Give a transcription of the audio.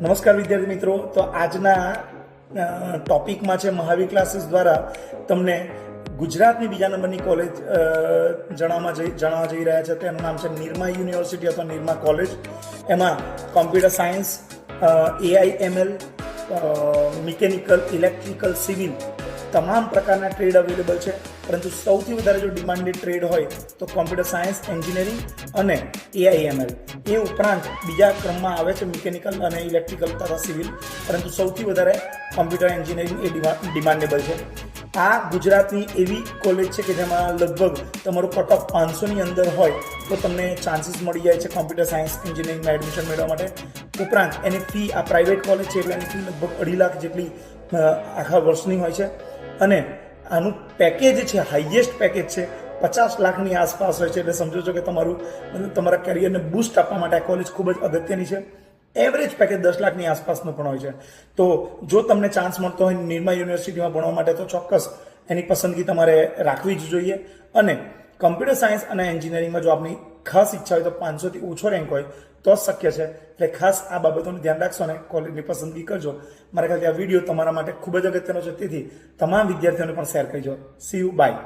નમસ્કાર વિદ્યાર્થી મિત્રો, તો આજના ટોપિકમાં છે મહાવીર ક્લાસીસ દ્વારા તમને ગુજરાતની બીજા નંબરની કોલેજ જણાવવા જઈ રહ્યા છે. તેનું નામ છે નિરમા યુનિવર્સિટી અથવા નિરમા કોલેજ. એમાં computer science, AIML, mechanical, electrical, civil તમામ પ્રકારના ટ્રેડ અવેલેબલ છે. પરંતુ સૌથી વધારે જો ડિમાન્ડેડ ટ્રેડ હોય તો કોમ્પ્યુટર સાયન્સ, એન્જિનિયરિંગ અને AIML. એ ઉપરાંત બીજા ક્રમમાં આવે છે મિકેનિકલ અને ઇલેક્ટ્રિકલ તથા સિવિલ, પરંતુ સૌથી વધારે કોમ્પ્યુટર એન્જિનિયરિંગ એ ડિમાન્ડેબલ છે. આ ગુજરાતની એવી કોલેજ છે કે જેમાં લગભગ તમારું કટ ઓફ 500ની અંદર હોય તો તમને ચાન્સીસ મળી જાય છે કોમ્પ્યુટર સાયન્સ એન્જિનિયરિંગમાં એડમિશન મેળવવા માટે. ઉપરાંત એની ફી, આ પ્રાઇવેટ કોલેજ છે એટલે એની ફી લગભગ 2.5 લાખ જેટલી આખા વર્ષની હોય છે. અને આનું પેકેજ છે, હાઈએસ્ટ પેકેજ છે, 50 લાખની આસપાસ હોય છે. એટલે સમજો છો કે તમારા કેરિયરને બૂસ્ટ આપવા માટે આ કોલેજ ખૂબ જ અગત્યની છે. એવરેજ પેકેજ 10 લાખની આસપાસનું પણ હોય છે. તો જો તમને ચાન્સ મળતો હોય નિરમા યુનિવર્સિટીમાં ભણવા માટે તો ચોક્કસ એની પસંદગી તમારે રાખવી જ જોઈએ. અને કમ્પ્યુટર સાયન્સ અને એન્જિનિયરિંગમાં જો આપની ખાસ ઈચ્છા હોય તો 500થી ઓછો રેન્ક હોય તો જ શક્ય છે. એટલે ખાસ આ બાબતોનું ધ્યાન રાખશો અને કોલેજની પસંદગી કરજો. મારા ખ્યાલથી આ વિડીયો તમારા માટે ખૂબ જ અગત્યનો છે, તેથી તમામ વિદ્યાર્થીઓને પણ શેર કરજો. See you, by.